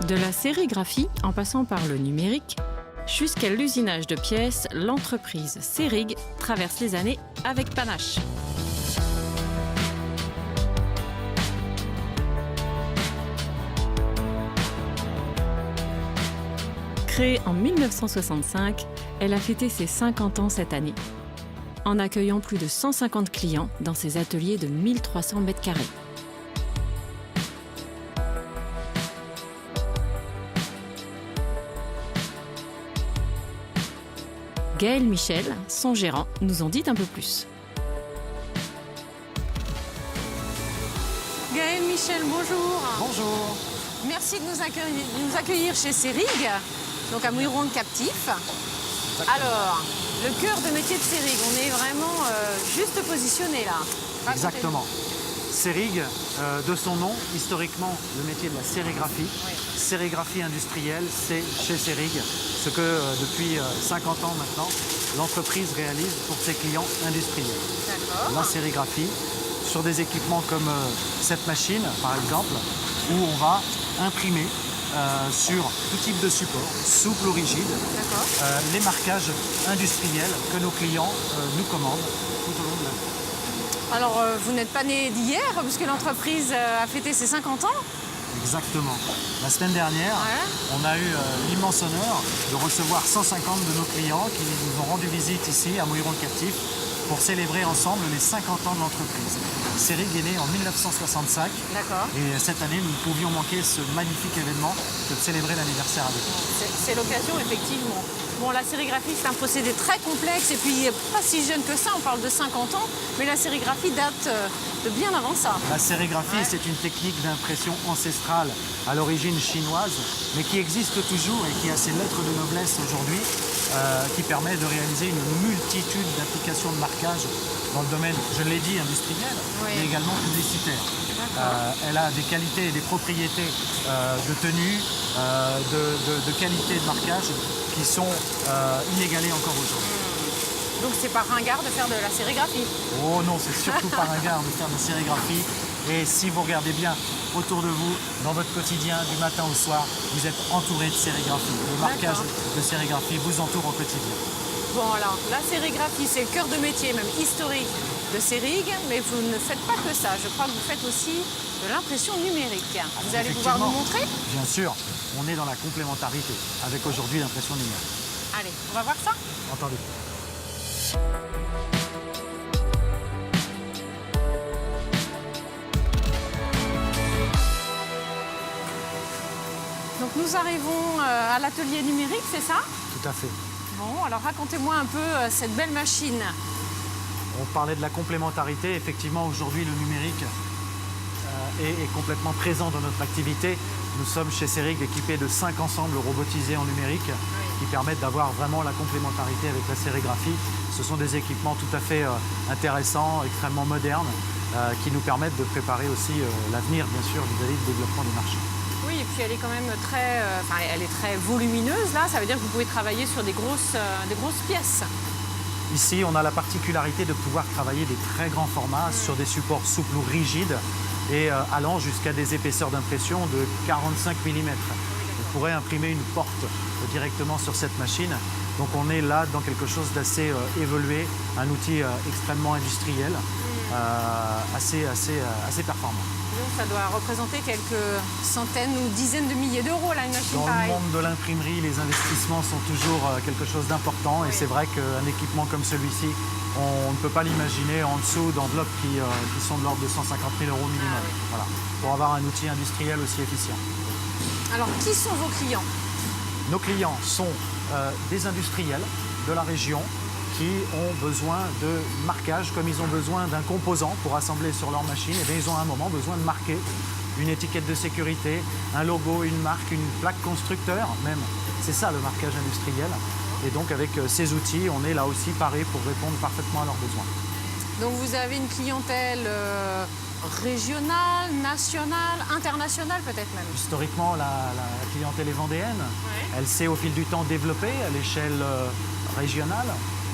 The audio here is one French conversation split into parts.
De la sérigraphie, en passant par le numérique, jusqu'à l'usinage de pièces, l'entreprise Sérig traverse les années avec panache. Créée en 1965, elle a fêté ses 50 ans cette année, en accueillant plus de 150 clients dans ses ateliers de 1300 mètres carrés. Gaël Michel, son gérant, nous en dit un peu plus. Gaël Michel, bonjour. Bonjour. Merci de nous accueillir chez Sérig, donc à Mouilleron-le-Captif. Alors, le cœur de métier de Sérig, on est vraiment juste positionné là. Exactement. Sérig, de son nom, historiquement, le métier de la sérigraphie. Oui. Sérigraphie industrielle, c'est chez Sérig ce que depuis 50 ans maintenant, l'entreprise réalise pour ses clients industriels. D'accord. La sérigraphie sur des équipements comme cette machine, par exemple, où on va imprimer sur tout type de support, souple ou rigide, les marquages industriels que nos clients nous commandent tout au long de l'année. Alors, vous n'êtes pas né d'hier, puisque l'entreprise a fêté ses 50 ans. Exactement. La semaine dernière, on a eu l'immense honneur de recevoir 150 de nos clients qui nous ont rendu visite ici à Mouilleron-le-Captif pour célébrer ensemble les 50 ans de l'entreprise. Sérig est né en 1965 et cette année, nous ne pouvions manquer ce magnifique événement que de célébrer l'anniversaire avec nous. C'est l'occasion, effectivement. Bon, la sérigraphie, c'est un procédé très complexe et puis pas si jeune que ça, on parle de 50 ans, mais la sérigraphie date de bien avant ça. La sérigraphie, c'est une technique d'impression ancestrale à l'origine chinoise, mais qui existe toujours et qui a ses lettres de noblesse aujourd'hui, qui permet de réaliser une multitude d'applications de marquage dans le domaine, je l'ai dit, industriel, mais également publicitaire. Elle a des qualités et des propriétés de tenue, de qualité de marquage qui sont inégalées encore aujourd'hui. Donc c'est pas ringard de faire de la sérigraphie? Oh non, c'est surtout pas ringard de faire de la sérigraphie. Et si vous regardez bien autour de vous, dans votre quotidien, du matin au soir, vous êtes entouré de sérigraphie. Le marquage de sérigraphie vous entoure au quotidien. Bon alors, la sérigraphie, c'est le cœur de métier, même historique, de Sérig, mais vous ne faites pas que ça. Je crois que vous faites aussi de l'impression numérique. Vous allez pouvoir nous montrer? Bien sûr, on est dans la complémentarité avec aujourd'hui l'impression numérique. Allez, on va voir ça? Entendu. Donc nous arrivons à l'atelier numérique, c'est ça? Tout à fait. Bon, alors racontez-moi un peu cette belle machine. On parlait de la complémentarité. Effectivement, aujourd'hui, le numérique est complètement présent dans notre activité. Nous sommes chez Sérig équipés de 5 ensembles robotisés en numérique qui permettent d'avoir vraiment la complémentarité avec la sérigraphie. Ce sont des équipements tout à fait intéressants, extrêmement modernes, qui nous permettent de préparer aussi l'avenir, bien sûr, vis-à-vis du développement du marché. Oui, et puis elle est quand même elle est très volumineuse, là. Ça veut dire que vous pouvez travailler sur des grosses pièces. Ici, on a la particularité de pouvoir travailler des très grands formats sur des supports souples ou rigides et allant jusqu'à des épaisseurs d'impression de 45 mm. On pourrait imprimer une porte directement sur cette machine. Donc on est là dans quelque chose d'assez évolué, un outil extrêmement industriel, assez performant. Donc ça doit représenter quelques centaines ou dizaines de milliers d'euros, là, une machine pareille. Dans le monde de l'imprimerie, les investissements sont toujours quelque chose d'important et c'est vrai qu'un équipement comme celui-ci, on ne peut pas l'imaginer en dessous d'enveloppes qui sont de l'ordre de 150 000 euros minimum. Voilà, pour avoir un outil industriel aussi efficient. Alors, qui sont vos clients? Nos clients sont des industriels de la région qui ont besoin de marquage, comme ils ont besoin d'un composant pour assembler sur leur machine, et bien ils ont à un moment besoin de marquer une étiquette de sécurité, un logo, une marque, une plaque constructeur même. C'est ça le marquage industriel. Et donc avec ces outils, on est là aussi paré pour répondre parfaitement à leurs besoins. Donc vous avez une clientèle régionale, nationale, internationale peut-être même? Historiquement, la clientèle est vendéenne. Elle s'est au fil du temps développée à l'échelle régionale.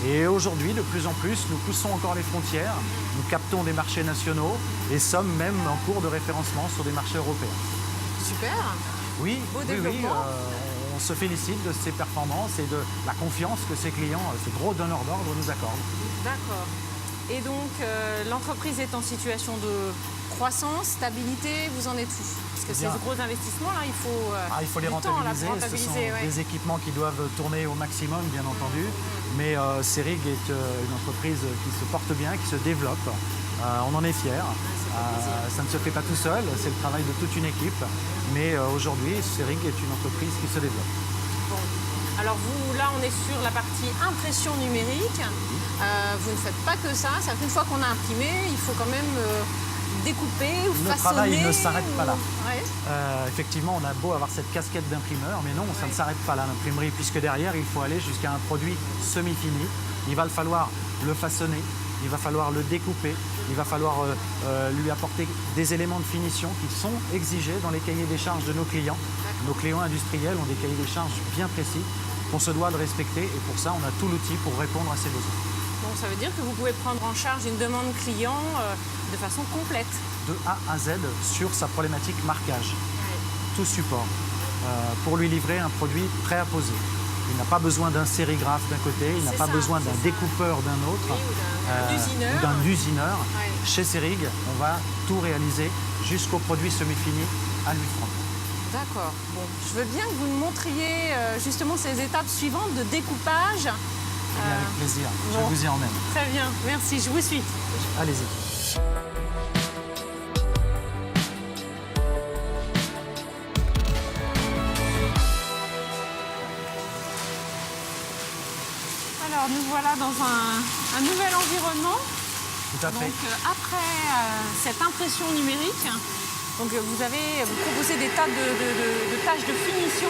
Et aujourd'hui, de plus en plus, nous poussons encore les frontières, nous captons des marchés nationaux et sommes même en cours de référencement sur des marchés européens. Super. Oui, Beau oui, développement. on se félicite de ses performances et de la confiance que ses clients, ces gros donneurs d'ordre, nous accordent. D'accord. Et donc, l'entreprise est en situation de croissance, stabilité, vous en êtes où? Parce que Bien. ces gros investissements-là, il faut Les du temps là, rentabiliser. pour Ce sont rentabiliser. Ouais. des équipements qui doivent tourner au maximum, bien entendu. Mais Cerig est une entreprise qui se porte bien, qui se développe. On en est fiers. plaisir. Ça ne se fait pas tout seul, c'est le travail de toute une équipe. Mais aujourd'hui, Cerig est une entreprise qui se développe. Bon. Alors vous, là, on est sur la partie impression numérique. Vous ne faites pas que ça. C'est-à-dire qu'une fois qu'on a imprimé, il faut quand même découper ou Le façonner. travail ne s'arrête pas là. Ouais. Effectivement, on a beau avoir cette casquette d'imprimeur, mais non, ça ne s'arrête pas là, l'imprimerie, puisque derrière, il faut aller jusqu'à un produit semi-fini. Il va falloir le façonner, il va falloir le découper, il va falloir lui apporter des éléments de finition qui sont exigés dans les cahiers des charges de nos clients. Nos clients industriels ont des cahiers des charges bien précis qu'on se doit de respecter, et pour ça, on a tout l'outil pour répondre à ces besoins. Donc ça veut dire que vous pouvez prendre en charge une demande client de façon complète. De A à Z sur sa problématique marquage. Tout support, pour lui livrer un produit prêt à poser. Il n'a pas besoin d'un sérigraphe d'un côté, il n'a C'est pas ça, besoin c'est d'un ça. découpeur d'un autre, Oui, ou d'un usineur. ou d'un usineur. Ouais. Chez Cerig, on va tout réaliser jusqu'au produit semi-fini à lui prendre. D'accord. Bon, je veux bien que vous me montriez justement ces étapes suivantes de découpage. Eh bien, avec plaisir, je bon. vous y emmène. Très bien, merci, je vous suis. Allez-y. Alors nous voilà dans un nouvel environnement. Tout à fait. Donc après cette impression numérique, donc vous proposez des tas de tâches de finition.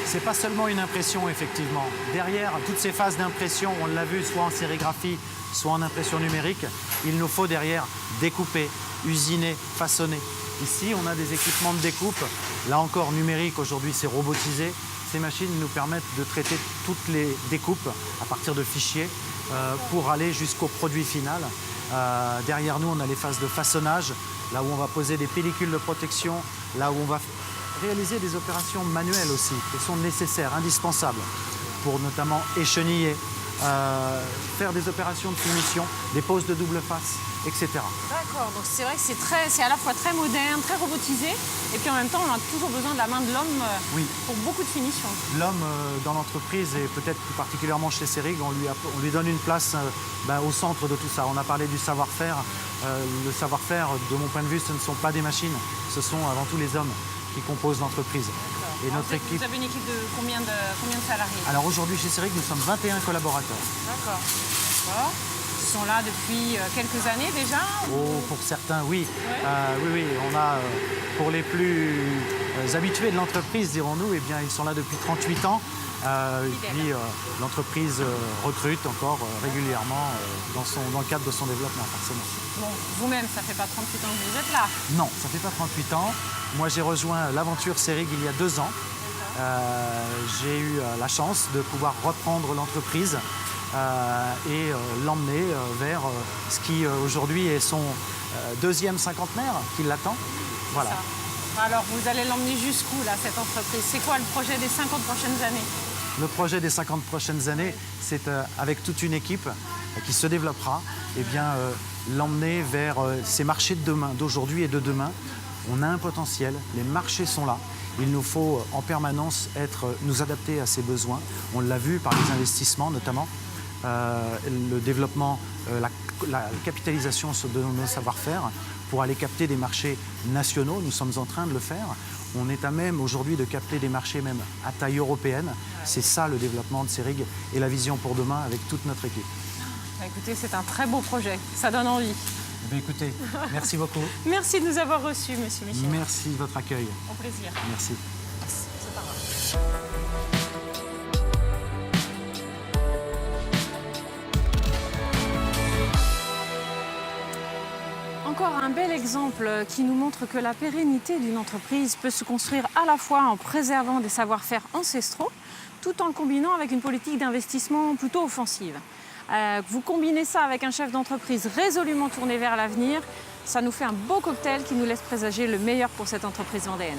C'est pas seulement une impression, effectivement. Derrière toutes ces phases d'impression, on l'a vu, soit en sérigraphie, soit en impression numérique, il nous faut derrière découper, usiner, façonner. Ici, on a des équipements de découpe, là encore numérique, aujourd'hui c'est robotisé. Ces machines nous permettent de traiter toutes les découpes à partir de fichiers pour aller jusqu'au produit final. Derrière nous, on a les phases de façonnage, là où on va poser des pellicules de protection, là où on va réaliser des opérations manuelles aussi, qui sont nécessaires, indispensables, pour notamment écheniller, faire des opérations de finition, des poses de double face, etc. D'accord, donc c'est vrai que c'est à la fois très moderne, très robotisé, et puis en même temps on a toujours besoin de la main de l'homme Oui. pour beaucoup de finitions. L'homme dans l'entreprise, et peut-être plus particulièrement chez Cerig, on lui donne une place au centre de tout ça. On a parlé du savoir-faire. Le savoir-faire, de mon point de vue, ce ne sont pas des machines, ce sont avant tout les hommes qui composent l'entreprise. Et Alors, notre équipe... Vous avez une équipe de combien de salariés? Alors aujourd'hui chez Cerig, nous sommes 21 collaborateurs. D'accord. D'accord. Ils sont là depuis quelques années déjà? Oh, pour certains, oui. Oui. On a, pour les plus habitués de l'entreprise, dirons-nous, eh bien, ils sont là depuis 38 ans. Et puis, l'entreprise recrute encore régulièrement dans le cadre de son développement, forcément. Bon, vous-même, ça fait pas 38 ans que vous êtes là? Non, ça fait pas 38 ans. Moi, j'ai rejoint l'aventure Cerig il y a 2 ans. J'ai eu la chance de pouvoir reprendre l'entreprise et l'emmener vers ce qui aujourd'hui est son deuxième cinquantenaire qui l'attend. Voilà. Ça. Alors, vous allez l'emmener jusqu'où, là, cette entreprise? C'est quoi le projet des 50 prochaines années? Le projet des 50 prochaines années, c'est avec toute une équipe qui se développera, eh bien, l'emmener vers ces marchés de demain, d'aujourd'hui et de demain. On a un potentiel, les marchés sont là. Il nous faut en permanence nous adapter à ces besoins. On l'a vu par les investissements notamment, le développement, la capitalisation de nos savoir-faire pour aller capter des marchés nationaux. Nous sommes en train de le faire. On est à même aujourd'hui de capter des marchés même à taille européenne. C'est ça le développement de Cerig et la vision pour demain avec toute notre équipe. Écoutez, c'est un très beau projet. Ça donne envie. Eh bien, écoutez, merci beaucoup. Merci de nous avoir reçus, monsieur Michel. Merci de votre accueil. Au plaisir. Merci. C'est pas grave. Encore un bel exemple qui nous montre que la pérennité d'une entreprise peut se construire à la fois en préservant des savoir-faire ancestraux, tout en le combinant avec une politique d'investissement plutôt offensive. Vous combinez ça avec un chef d'entreprise résolument tourné vers l'avenir, ça nous fait un beau cocktail qui nous laisse présager le meilleur pour cette entreprise vendéenne.